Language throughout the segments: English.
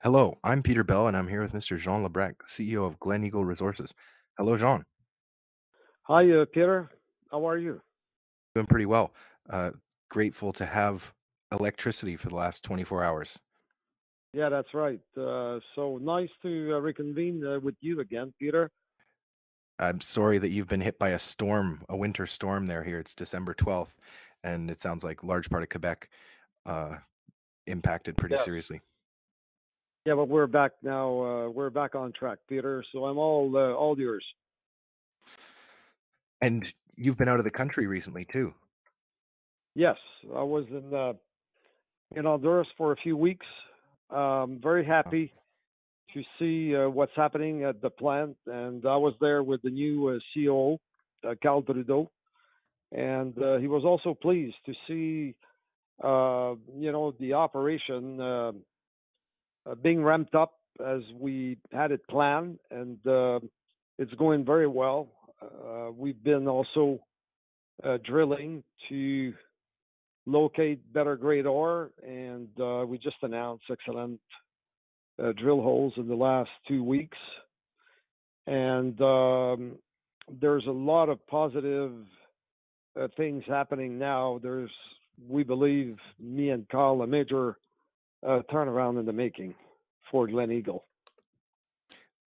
Hello, I'm Peter Bell, and I'm here with Mr. Jean Labrecque, CEO of Glen Eagle Resources. Hello, Jean. Hi, Peter. How are you? Doing pretty well. Uh, Grateful to have electricity for the last 24 hours. Yeah, that's right. So nice to reconvene with you again, Peter. I'm sorry that you've been hit by a storm, a winter storm there here. It's December 12th, and it sounds like a large part of Quebec uh, impacted pretty Yes. seriously. Yeah, but we're back now. We're back on track, Peter. So I'm all yours. And you've been out of the country recently, too. Yes, I was in Honduras for a few weeks. Very Oh, happy to see what's happening at the plant, and I was there with the new COO, Cal Trudeau, and he was also pleased to see the operation. Being ramped up as we had it planned, and it's going very well. We've been also drilling to locate better grade ore, and we just announced excellent drill holes in the last 2 weeks. And there's a lot of positive things happening now. We believe, me and Carl, a major turnaround in the making for Glen Eagle.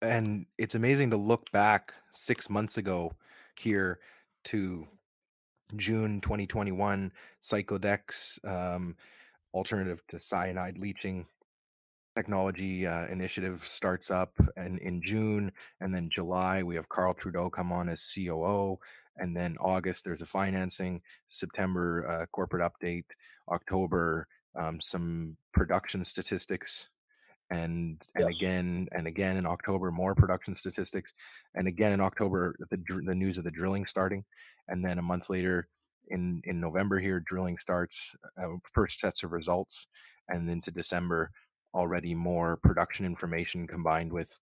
and it's amazing to look back 6 months ago here to June 2021, Cycladex, alternative to cyanide leaching technology initiative starts up and in June, and then July we have Carl Trudeau come on as COO, and then August there's a financing, September corporate update, October some production statistics, and Yes. again and again in October more production statistics, and again in October the news of the drilling starting, and then a month later in November here drilling starts, first sets of results, and into December already more production information combined with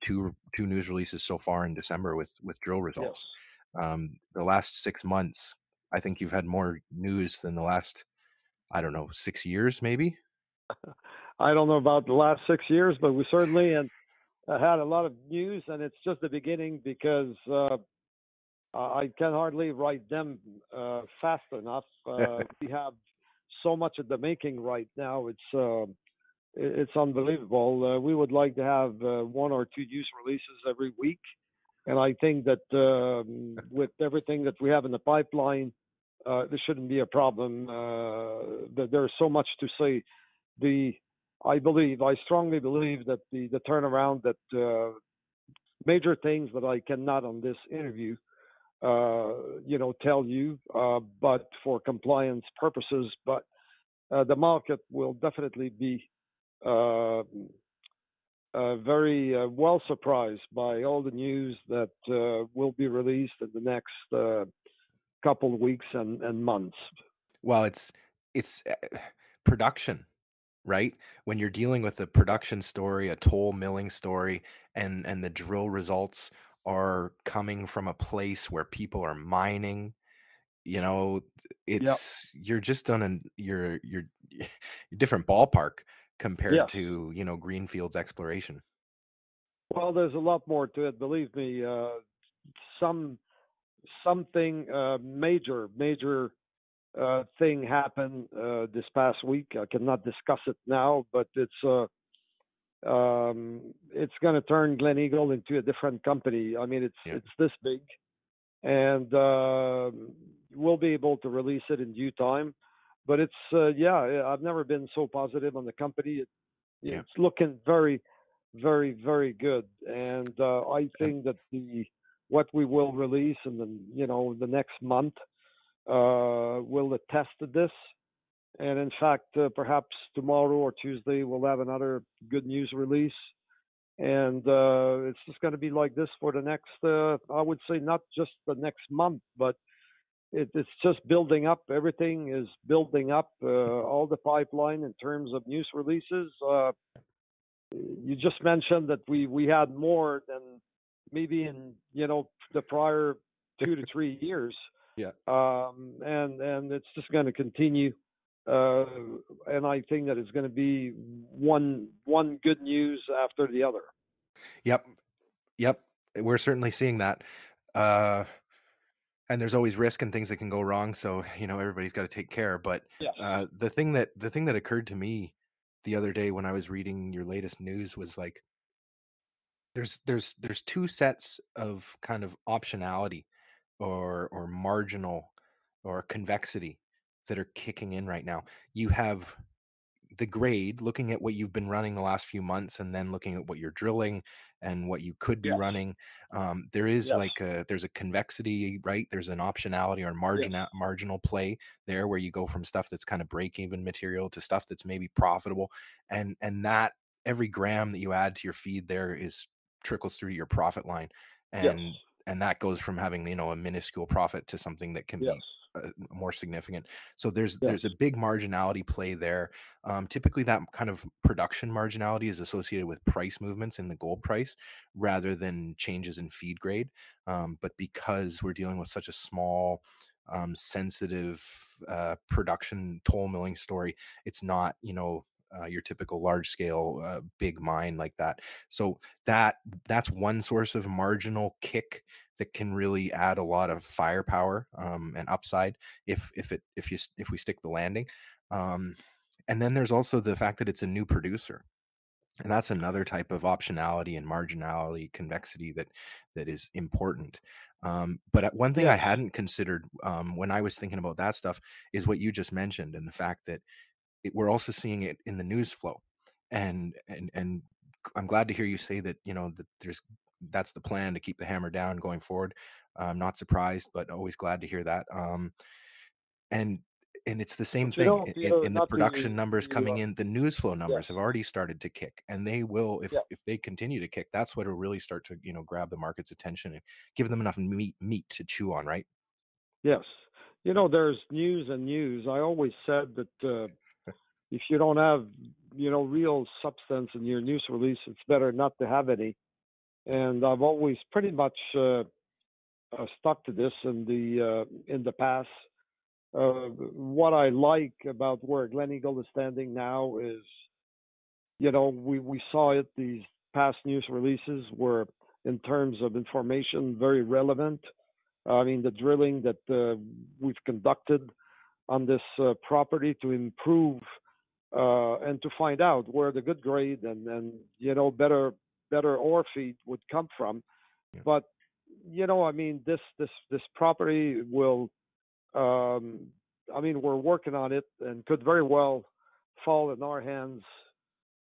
two news releases so far in December with drill Yes. results. The last 6 months, I think you've had more news than the last, I don't know, 6 years maybe. I don't know about the last 6 years, but we certainly had a lot of news, and it's just the beginning because I can hardly write them fast enough. We have so much of the making right now. It's unbelievable. We would like to have one or two news releases every week, and I think that with everything that we have in the pipeline, this shouldn't be a problem. That there's so much to say. The I strongly believe that the turnaround, that major things that I cannot on this interview, tell you, but for compliance purposes. But the market will definitely be uh, very well surprised by all the news that will be released in the next couple of weeks and months. Well, it's production, right? When you're dealing with a production story, a toll milling story, and the drill results are coming from a place where people are mining, you know, Yeah. it's you're just on an you're different ballpark compared Yes. to, greenfields exploration. Well, there's a lot more to it. Believe me. Some Something major thing happened this past week. I cannot discuss it now, but it's going to turn Glen Eagle into a different company. I mean, Yeah. it's this big, and we'll be able to release it in due time. But it's yeah, I've never been so positive on the company. Yeah. It's looking very, very, very good, and I And think that the what we will release in the next month will attest to this. And in fact, perhaps tomorrow or Tuesday we'll have another good news release, and it's just going to be like this for the next. I would say not just the next month, but it's just building up. Everything is building up. All the pipeline in terms of news releases. You just mentioned that we had more than maybe in the prior 2 to 3 years, yeah. and it's just going to continue uh, and I think that it's going to be one good news after the other. Yep. Yep. We're certainly seeing that. Uh, and there's always risk and things that can go wrong. So, everybody's got to take care. But Yes. the thing that occurred to me the other day when I was reading your latest news was like there's two sets of kind of optionality or marginal or convexity that are kicking in right now. You have the grade, looking at what you've been running the last few months, and then looking at what you're drilling and what you could be Yes. running. There is Yes. like there's a convexity, right? There's an optionality or Yes. marginal play there, where you go from stuff that's kind of break even material to stuff that's maybe profitable, and that every gram that you add to your feed there is trickles through to your profit line, Yes. and that goes from having a minuscule profit to something that can Yes. be more significant. So there's Yes. a big marginality play there. Typically, that kind of production marginality is associated with price movements in the gold price rather than changes in feed grade. But because we're dealing with such a small, sensitive production toll milling story, it's not, your typical large scale big mine like that. So that's one source of marginal kick that can really add a lot of firepower and upside if we stick the landing. Um, and then there's also the fact that it's a new producer. And that's another type of optionality and marginality, convexity that is important. But one thing I Yes. hadn't considered when I was thinking about that stuff is what you just mentioned, and the fact that we're also seeing it in the news flow. And I'm glad to hear you say that that that's the plan, to keep the hammer down going forward. I'm not surprised, but always glad to hear that. And it's the same But thing Peter, in the not production numbers to coming in. The news flow yes. numbers have already started to kick, and they will, Yeah. if they continue to kick. That's what will really start to grab the market's attention and give them enough meat to chew on, right? Yes. There's news and news. I always said that if you don't have, real substance in your news release, it's better not to have any. And I've always pretty much stuck to this in the past. What I like about where Glen Eagle is standing now is, we saw it. These past news releases were, in terms of information, very relevant. I mean, the drilling that we've conducted on this property to improve and to find out where the good grade and better ore feed would come from. Yeah. But I mean, this property will. I mean, we're working on it and could very well fall in our hands,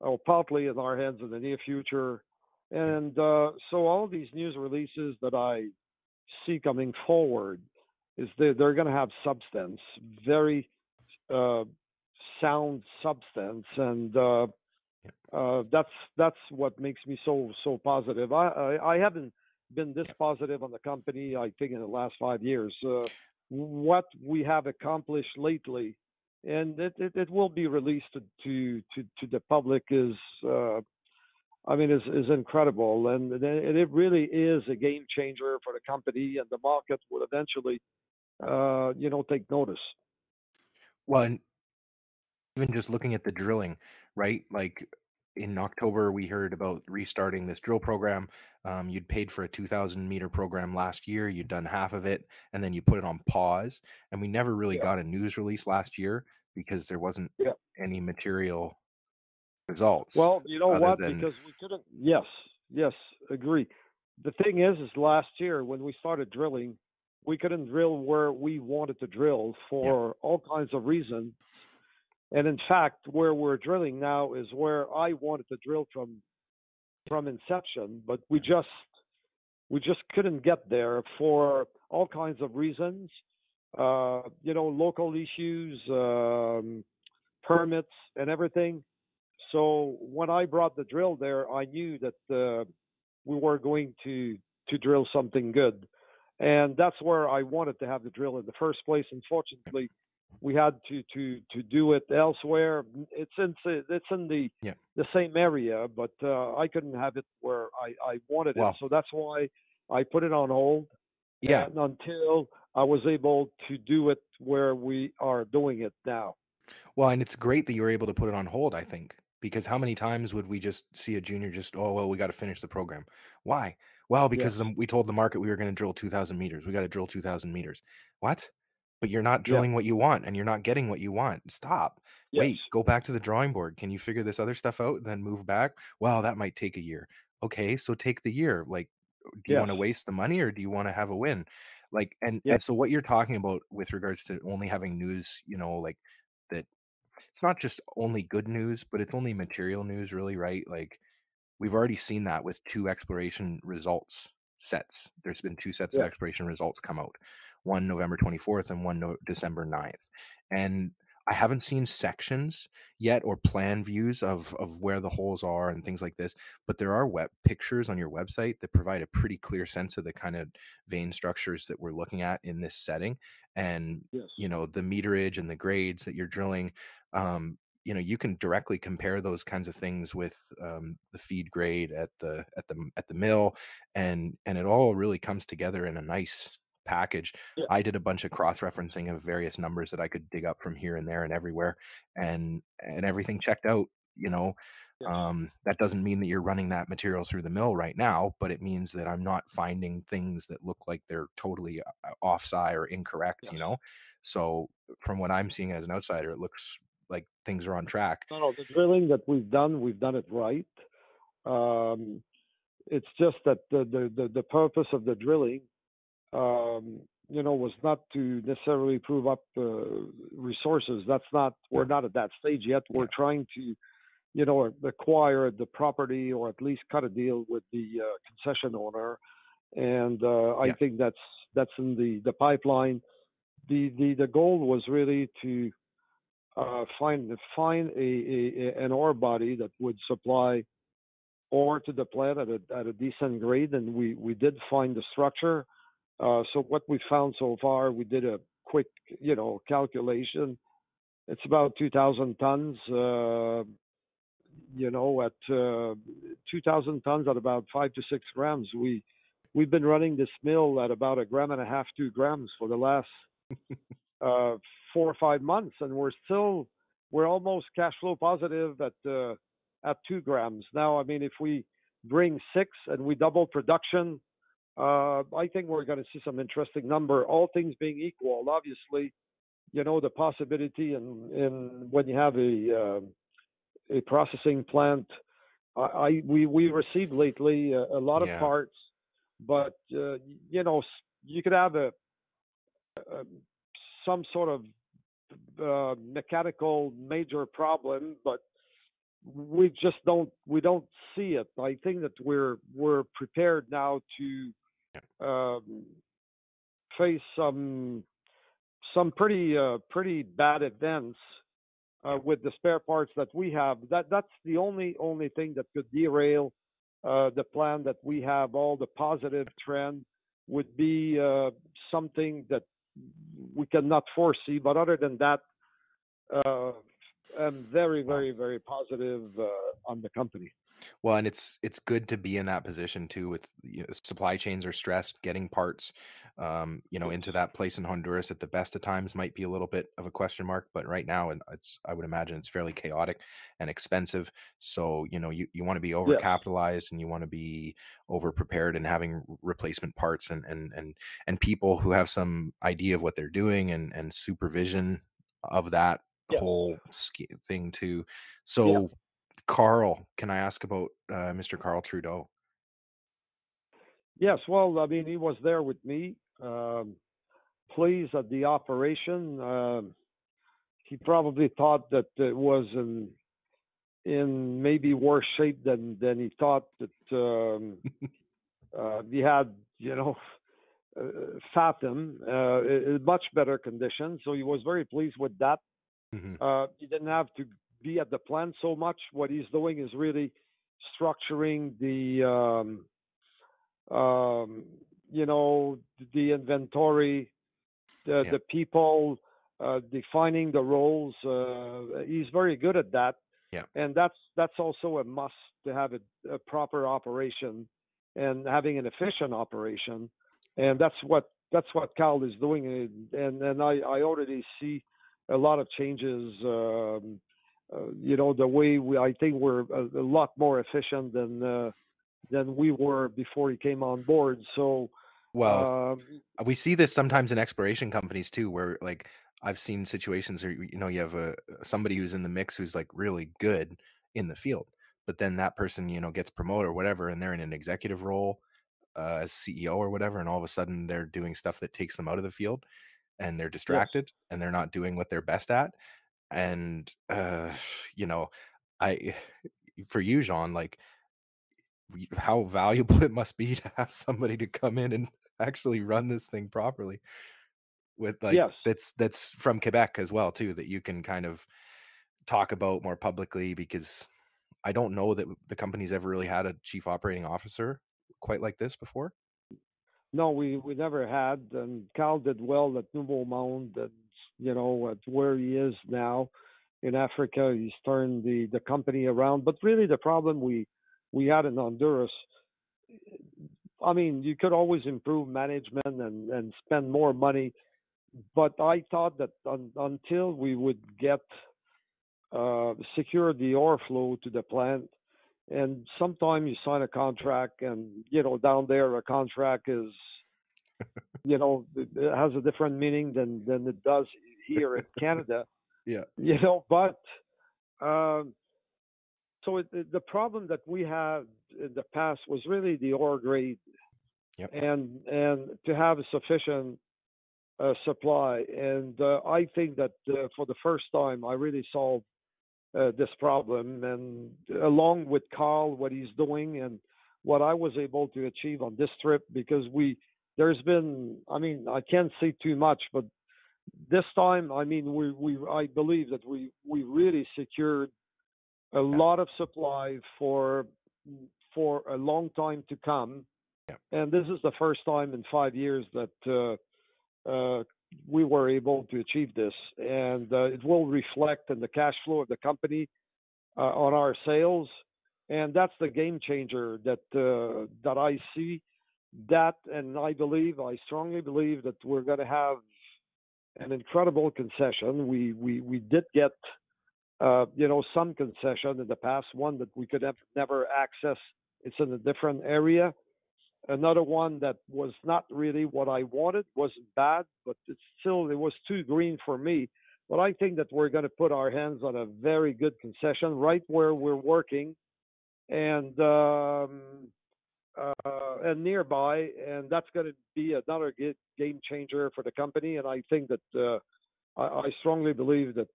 or partly in our hands in the near future. Yeah. And so all these news releases that I see coming forward is they're going to have substance, very uh, sound substance, and Yeah. that's what makes me so positive. I haven't been this Yeah. positive on the company, I think, in the last 5 years. What we have accomplished lately, and it will be released to the public, is I mean is incredible, and it really is a game changer for the company, and the market will eventually take notice. Well, and even just looking at the drilling, right? Like in October, we heard about restarting this drill program. You'd paid for a 2,000-meter program last year. You'd done half of it, and then you put it on pause. And we never really Yeah. got a news release last year because there wasn't Yeah. any material results Well, you know other what? than Because we couldn't. Yes, yes, agree. The thing is last year when we started drilling, we couldn't drill where we wanted to drill yeah, for all kinds of reasons. And in fact, where we're drilling now is where I wanted to drill from inception, but yeah, we just couldn't get there for all kinds of reasons. Local issues, permits, and everything. So when I brought the drill there, I knew that we were going to drill something good, and that's where I wanted to have the drill in the first place. Unfortunately, we had to do it elsewhere. It's in yeah. the same area, but I couldn't have it where I wanted it. Well, So that's why I put it on hold, yeah. and until I was able to do it where we are doing it now. Well, and it's great that you were able to put it on hold, I think, because how many times would we just see a junior just, "Oh, well, we gotta finish the program." Why? Well, Yes, because we told the market we were gonna drill 2,000 meters. We gotta drill 2,000 meters. What? But you're not yeah, drilling what you want, and you're not getting what you want. Stop. yes, Wait, go back to the drawing board. Can you figure this other stuff out, then move back? Well, that might take a year. Okay, so take the year. Like, do you yes, wanna waste the money or do you wanna have a win? Like, and yeah, and so what you're talking about with regards to only having news, like, that it's not just only good news, but it's only material news really, right? Like, we've already seen that with 2 exploration results sets. There's been 2 sets of yeah, exploration results come out, one November 24th and one December 9th. And I haven't seen sections yet or plan views of where the holes are and things like this, but there are web pictures on your website that provide a pretty clear sense of the kind of vein structures that we're looking at in this setting. And, yes, the meterage and the grades that you're drilling, you can directly compare those kinds of things with the feed grade at the mill, and it all really comes together in a nice package. yeah, I did a bunch of cross referencing of various numbers that I could dig up from here and there and everywhere, and everything checked out. yes, That doesn't mean that you're running that material through the mill right now, but it means that I'm not finding things that look like they're totally offside or incorrect. yes. So from what I'm seeing as an outsider, it looks like things are on track. No, no, the drilling that we've done it right. Um, it's just that the purpose of the drilling, was not to necessarily prove up resources. That's not. We're Yeah, not at that stage yet. We're yeah, trying to, acquire the property or at least cut a deal with the concession owner, and I yeah, think that's in the pipeline. The goal was really to find an ore body that would supply ore to the plant at a decent grade, and we did find the structure. So what we found so far, we did a quick, calculation. It's about 2,000 tons. At 2,000 tons at about 5 to 6 grams. We've been running this mill at about a gram and a half, 2 grams for the last 4 or 5 months, and we're almost cash flow positive at 2 grams now. I mean, if we bring six and we double production, I think we're going to see some interesting number. All things being equal, obviously, the possibility in when you have a processing plant. We received lately a lot of yeah, parts, but you could have a some sort of mechanical major problem, but we don't see it. I think that we're prepared now to yeah, um, face some pretty bad events yeah, with the spare parts that we have. That's the only thing that could derail the plan that we have. All the positive trend would be something that we cannot foresee. But other than that, uh, I'm very, wow. very, very positive on the company. Well, and it's good to be in that position too. With supply chains are stressed, getting parts, Yes. into that place in Honduras at the best of times might be a little bit of a question mark. But right now, and I would imagine it's fairly chaotic and expensive. So you want to be Yes. overcapitalized and you want to be over prepared and having replacement parts and people who have some idea of what they're doing and supervision of that Yes. whole thing too. Yeah. So Carl, can I ask about, Mr. Carl Trudeau? Yes. Well, I mean, he was there with me. Pleased at the operation. He probably thought that it was in maybe worse shape than he thought. That he had, uh, fathom in much better condition. So he was very pleased with that. Mhm. He didn't have to be at the plant so much. What he's doing is really structuring um, the inventory, Yeah, the people, defining the roles. He's very good at that, yeah, and that's also a must to have a proper operation and having an efficient operation. And that's what Cal is doing, and I already see a lot of changes. The way I think we're a lot more efficient than we were before he came on board. So, Well, um, we see this sometimes in exploration companies too, where like I've seen situations where you have a somebody who's in the mix who's like really good in the field, but then that person gets promoted or whatever, and they're in an executive role as CEO or whatever, and all of a sudden they're doing stuff that takes them out of the field, and they're yes, distracted, and they're not doing what they're best at, and you know, I for you, Jean, like how valuable it must be to have somebody to come in and actually run this thing properly with like yes. that's from Quebec as well too, that you can kind of talk about more publicly, because I don't know that the company's ever really had a chief operating officer quite like this before. No, we never had, and Cal did well at Nouveau Monde, and at where he is now in Africa, he's turned the company around. But really, the problem we had in Honduras, I mean, you could always improve management and spend more money, but I thought that until we would get secure the ore flow to the plant, and sometimes you sign a contract, and down there a contract is it has a different meaning than it does here in Canada. Yeah. But um, the problem that we had in the past was really the ore grade, Yep. and to have a sufficient supply. And I think that for the first time, I really solved this problem. And along with Carl, what he's doing and what I was able to achieve on this trip, because there's been, I mean, I can't say too much, but this time, I mean, I believe that we really secured a Yeah. lot of supply for a long time to come. Yeah. And this is the first time in 5 years that we were able to achieve this, and it will reflect in the cash flow of the company on our sales, and that's the game changer that I see. That, and I strongly believe that we're going to have an incredible concession. We did get some concession in the past. One that we could have never access. It's in a different area. Another one that was not really what I wanted, wasn't bad, but it was too green for me. But I think that we're going to put our hands on a very good concession right where we're working, and nearby, and that's going to be another game changer for the company. And I think that I strongly believe that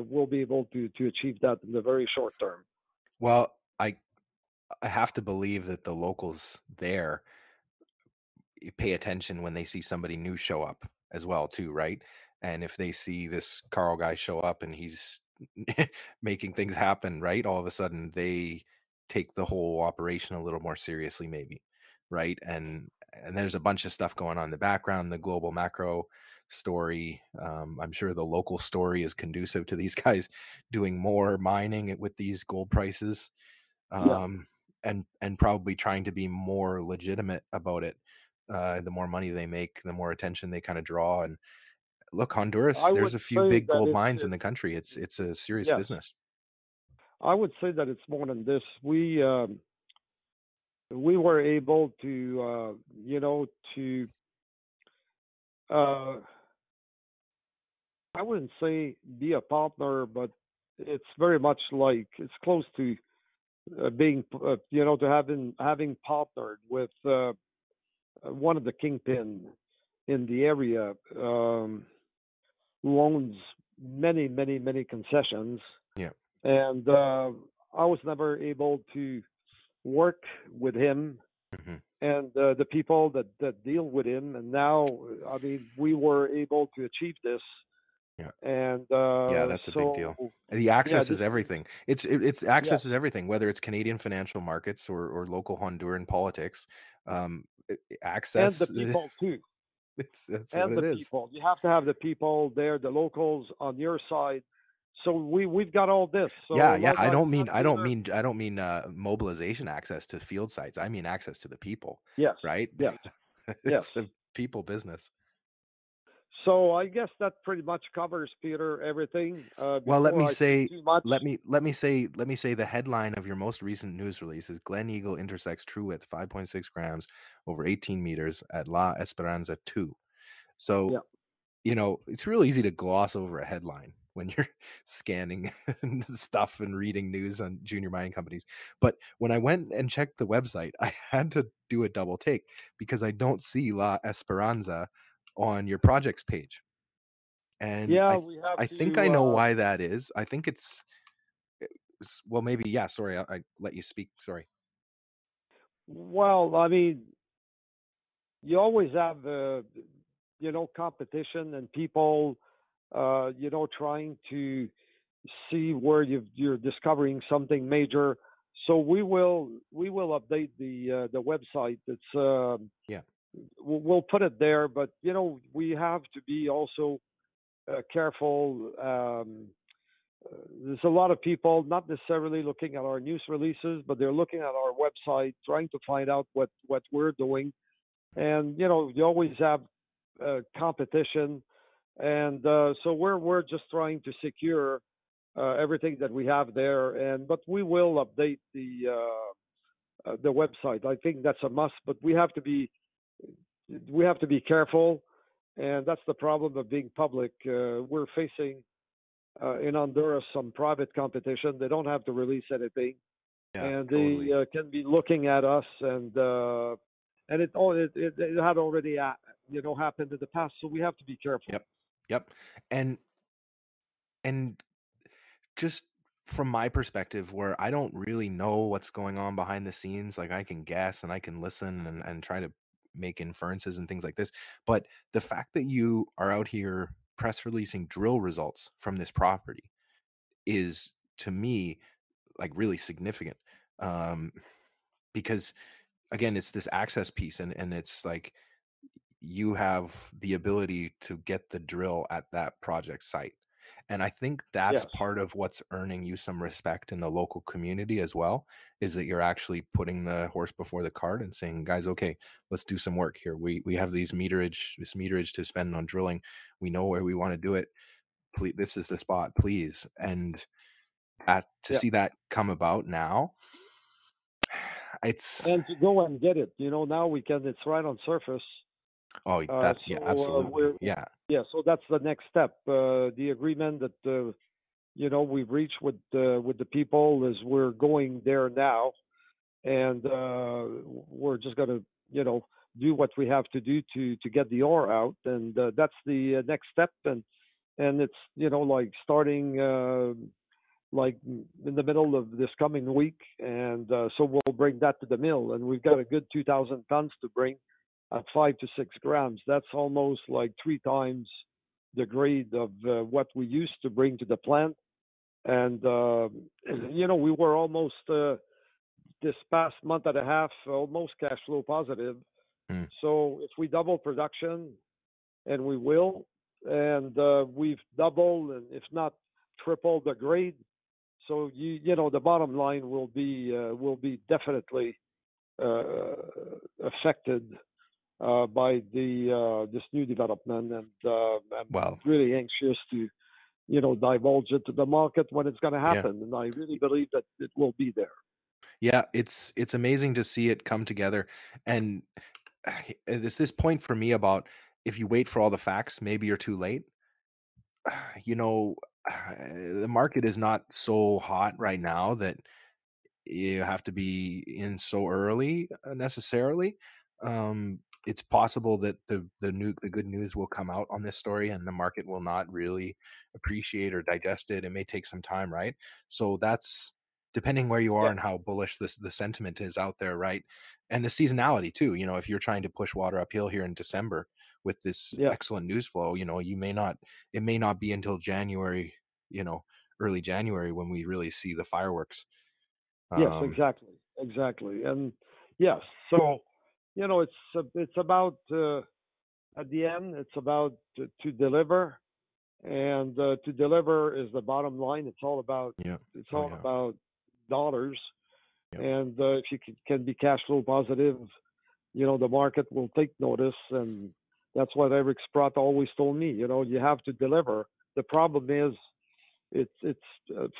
we'll be able to achieve that in the very short term. Well, I have to believe that the locals there pay attention when they see somebody new show up as well too, right? And if they see this Carl guy show up and he's making things happen, right? All of a sudden they take the whole operation a little more seriously, maybe, right? And there's a bunch of stuff going on in the background, the global macro story. I'm sure the local story is conducive to these guys doing more mining with these gold prices, Yeah, um, and probably trying to be more legitimate about it. The more money they make, the more attention they kind of draw. And look, Honduras, I there's would a few say big that gold it's mines in the country. It's a serious yes. business. I would say that it's more than this. We were able to to uh, I wouldn't say be a partner, but it's very much like it's close to being to having partnered with one of the kingpin in the area, who owns many concessions, Yeah. and I was never able to work with him Hmm. and the people that deal with him. And now, I mean, we were able to achieve this, Yeah. and Yeah, that's a big deal. so The yeah, access this is is everything. It's yeah. access is everything, whether it's Canadian financial markets or local Honduran politics. And the Access, people too, that's what and it the is. people. You have to have the people there, the locals on your side. So we've got all this. So Yeah, yeah. like I I don't said mean I don't earlier, mean I don't mean mobilization access to field sites. I mean access to the people, yes, right? yes, yes. It's a people business. So I guess that pretty much covers, Peter, everything. Well, let Before me I say say too much, let me say the headline of your most recent news release is Glen Eagle intersects true width 5.6 grams over 18 meters at La Esperanza 2. So, yeah, it's real easy to gloss over a headline when you're scanning stuff and reading news on junior mining companies. But when I went and checked the website, I had to do a double take because I don't see La Esperanza on your projects page. And yeah, we have I think I to. know why that is. I think well, maybe, yeah, sorry, I let you speak. Sorry. Well, I mean, you always have, competition and people, trying to see where you're discovering something major. So we will update the website. Yeah. We'll put it there, but we have to be also careful. There's a lot of people not necessarily looking at our news releases, but they're looking at our website, trying to find out what we're doing. And you always have competition, and so we're just trying to secure everything that we have there. But we will update the website. I think that's a must. But we have to be careful, and that's the problem of being public. We're facing in Honduras some private competition. They don't have to release anything, Yeah, and they totally. can be looking at us, and it had already happened in the past. So we have to be careful. Yep. Yep. And and just from my perspective, where I don't really know what's going on behind the scenes, like I can guess and I can listen and try to make inferences and things like this. But the fact that you are out here press releasing drill results from this property is, to me, like really significant. Um, because again, it's this access piece, and it's like you have the ability to get the drill at that project site. And I think that's Yes. part of what's earning you some respect in the local community as well, is that you're actually putting the horse before the cart and saying, guys, okay, let's do some work here. We have this meterage to spend on drilling. We know where we want to do it. Please, this is the spot, please. And to Yeah. see that come about now, it's And to go and get it, now we can. It's right on surface. oh, that's, yeah, So absolutely. we're Yeah. yeah. So that's the next step. The agreement that we've reached with the people is we're going there now, and we're just gonna do what we have to do to get the ore out, and that's the next step. And it's like starting like in the middle of this coming week, and so we'll bring that to the mill, and we've got a good 2,000 tons to bring at 5 to 6 grams. That's almost like 3 times the grade of what we used to bring to the plant. And we were almost this past month and a half almost cash flow positive. Mm. So if we double production, and we will, and we've doubled and if not tripled the grade, so the bottom line will be definitely affected by this new development, and I'm Well, really anxious to divulge it to the market when it's going to yeah. happen, and I really believe that it will be there. Yeah, it's amazing to see it come together, and there's this point for me about if you wait for all the facts, maybe you're too late. You know, the market is not so hot right now that you have to be in so early necessarily. It's possible that the good news will come out on this story, and the market will not really appreciate or digest it. It may take some time, right? So that's depending where you are Yeah, and how bullish the sentiment is out there, right? And the seasonality too. If you're trying to push water uphill here in December with this yeah, excellent news flow, you may not. It may not be until January, early January when we really see the fireworks. yes, Um, exactly, and yes. So it's about at the end, it's about to deliver, and to deliver is the bottom line. Yeah. It's Oh, all yeah. about dollars, Yep. and if you can be cash flow positive, the market will take notice, and That's what Eric Sprott always told me. You have to deliver. The problem is it's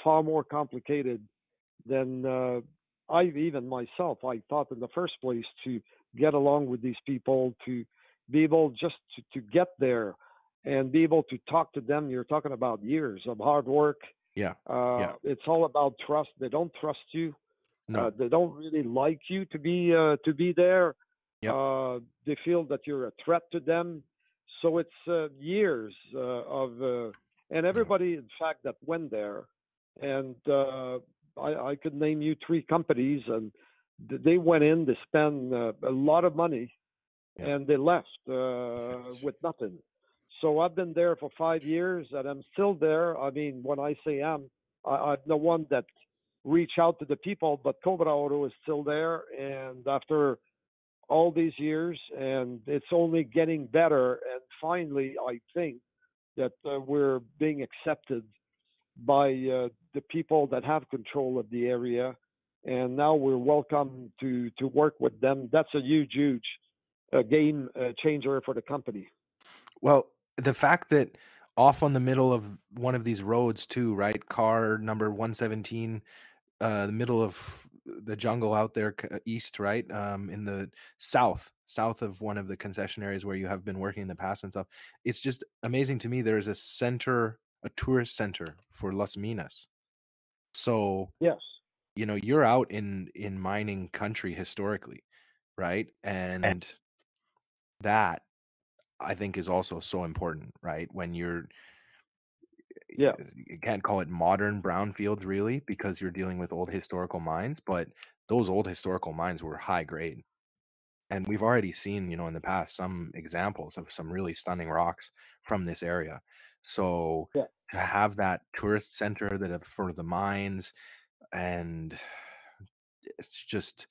far more complicated than I even myself I thought in the first place to get along with these people, to be able just to get there and be able to talk to them. You're talking about years of hard work. Yeah. Yeah. It's all about trust. They don't trust you. No. They don't really like you to be there. Yep. They feel that you're a threat to them. So it's years of and Yeah. everybody, in fact, that went there, and I could name you three companies, and they went in, they spent a lot of money, Yeah. and they left Yes. with nothing. So I've been there for 5 years, and I'm still there. I mean, when I say I'm the one that reach out to the people, but Cobra Auto is still there, and after all these years, and it's only getting better. And finally, I think that we're being accepted by the people that have control of the area, and now we're welcome to work with them. That's a huge game changer for the company. Well, the fact that off on the middle of one of these roads too, right? Car number 117, the middle of the jungle out there east, right? In the south of one of the concessionaires where you have been working in the past and stuff. It's just amazing to me. There's a center, a tourist center for Las Minas. So, Yes, you're out in mining country historically, right? And that I think is also so important, right? When yeah, you can't call it modern brownfields really because you're dealing with old historical mines, but those old historical mines were high grade. And we've already seen, in the past some examples of some really stunning rocks from this area. So yeah, to have that tourist center for the mines, and it's just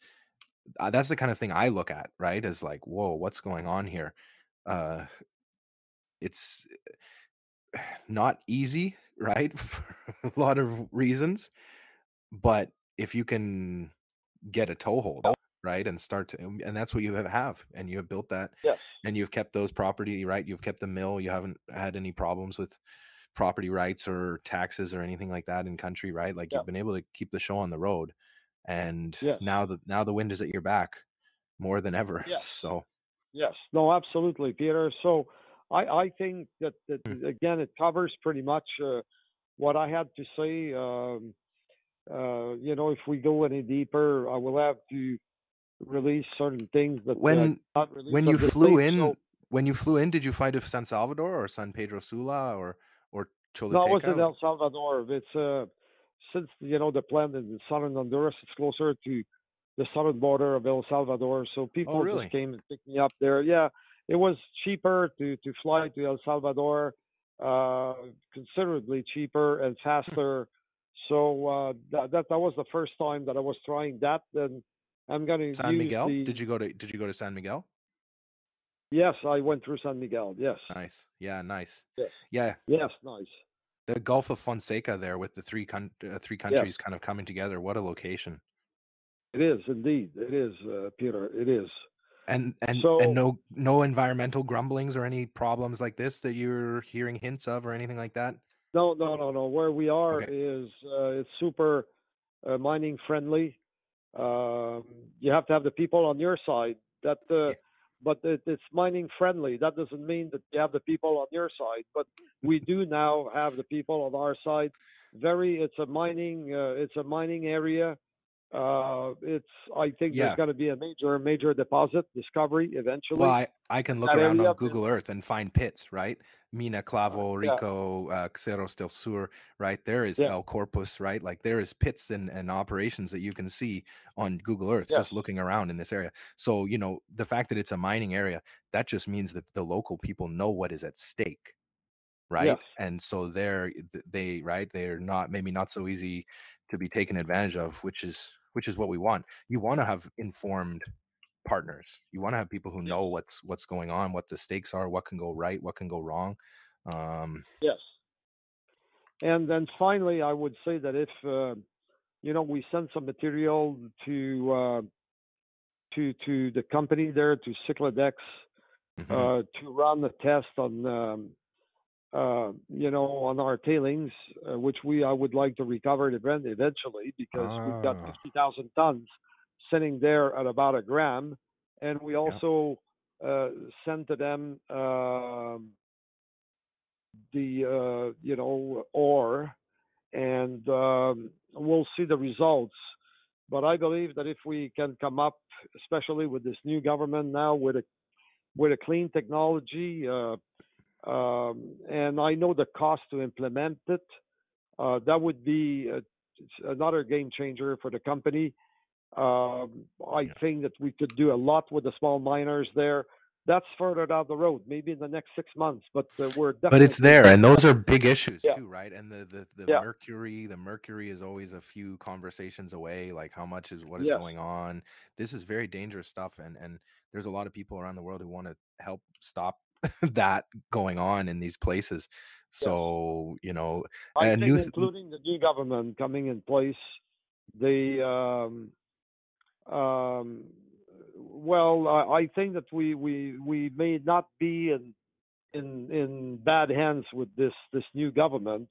that's the kind of thing I look at, right? As like, whoa, what's going on here? Uh, it's not easy, right? For a lot of reasons, but if you can get a toehold, right, and start to, and that's what you have, and you have built that, yes, and you've kept those property, right? You've kept the mill. You haven't had any problems with property rights or taxes or anything like that in country, right? Like yeah, you've been able to keep the show on the road, and yes, now the wind is at your back more than ever. yes. So Yes, no, absolutely, Peter. So I think that hmm. again it covers pretty much what I had to say. If we go any deeper, I will have to release certain things that I when cannot release when you at this flew stage. in So when you flew in, did you fly to San Salvador or San Pedro Sula or no, I was Choluteca? in El Salvador. It's since the plant is in southern Honduras, it's closer to the southern border of El Salvador. So Oh, people just really? came and picked me up there. Yeah, it was cheaper to fly to El Salvador, uh, considerably cheaper and Hmm. faster. So that was the first time that I was trying that. And I'm gonna San use Miguel? the Did you go to San Miguel? yes. I went through San Miguel. Yes, Nice. Yeah, nice. yes, Yeah, yes. Nice. the Gulf of Fonseca there with the three Yes. countries kind of coming together. What a location. It is indeed. It is, Peter. It is. And So no environmental grumblings or any problems like this that you're hearing hints of or anything like that? no, no, no, no. Where we are Okay. is it's super mining friendly. Um, you have to have the people on your side. Yeah. But it's mining friendly. That doesn't mean that you have the people on your side. But we do now have the people on our side. It's a mining area. It's I think there's Yeah. going to be a major deposit discovery Well, eventually I can in look that around area. on Google Earth and find pits, right? Mina, Clavo, Yeah, Rico, Cerros del Sur, right? There is yeah, El Corpus, right? Like there is pits and operations that you can see on Google Earth yes, just looking around in this area. So, the fact that it's a mining area, that just means that the local people know what is at stake, yes, right? And so right, they're not maybe not so easy to be taken advantage of, which is what we want. You want to have informed partners. You want to have people who yes, know what's going on, what the stakes are, what can go right, what can go wrong. Um, yes. And then finally, I would say that if we send some material to the company there to Cycladex, Hmm. to run the test on on our tailings, which I would like to recover eventually because we've got Ah, 50,000 tons sitting there at about a gram, and we yeah. also sent to them the ore, and we'll see the results. But I believe that if we can come up, especially with this new government now, with a clean technology, and I know the cost to implement it, that would be another game changer for the company. I think that we could do a lot with the small miners there. That's further down the road, maybe in the next 6 months, but we're But it's definitely there, there. and those are big issues Yeah, too, right? And the yeah, mercury is always a few conversations away. Like how much is what is yes, going on? This is very dangerous stuff, and there's a lot of people around the world who want to help stop that going on in these places. yes. So I a think, new including the new government coming in place, they um, well, I think that we may not be in bad hands with this new government.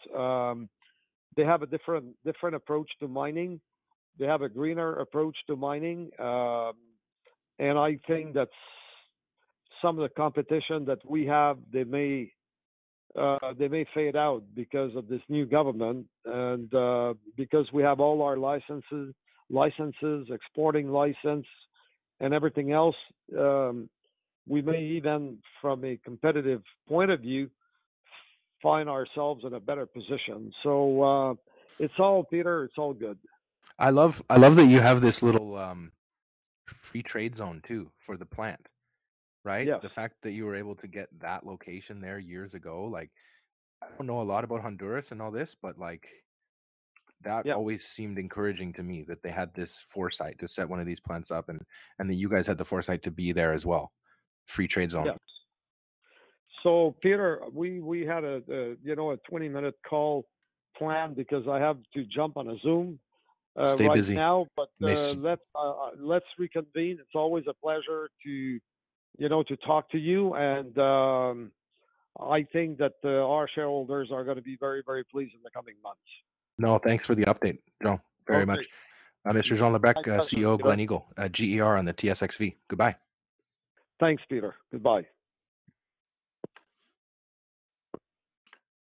They have a different approach to mining. They have a greener approach to mining, and I think that some of the competition that we have, they may fade out because of this new government, and because we have all our licenses, exporting license, and everything else. We may even, from a competitive point of view, find ourselves in a better position. So it's all, Peter. It's all good. I love that you have this little free trade zone too for the plant, right? Yes. The fact that you were able to get that location there years ago, like I don't know a lot about Honduras and all this, but like that Yeah. always seemed encouraging to me that they had this foresight to set one of these plants up, and that you guys had the foresight to be there as well. Free trade zone. Yes. So Peter, we had a 20-minute call planned because I have to jump on a Zoom Stay right busy. now. But Nice. let's reconvene. It's always a pleasure to talk to you, and I think that our shareholders are going to be very, very pleased in the coming months. No, thanks for the update, Joe. Very Okay. much. Mr. Jean Labrecque, My pleasure, CEO, Peter. Glen Eagle, GER on the TSXV. Goodbye. Thanks, Peter. Goodbye.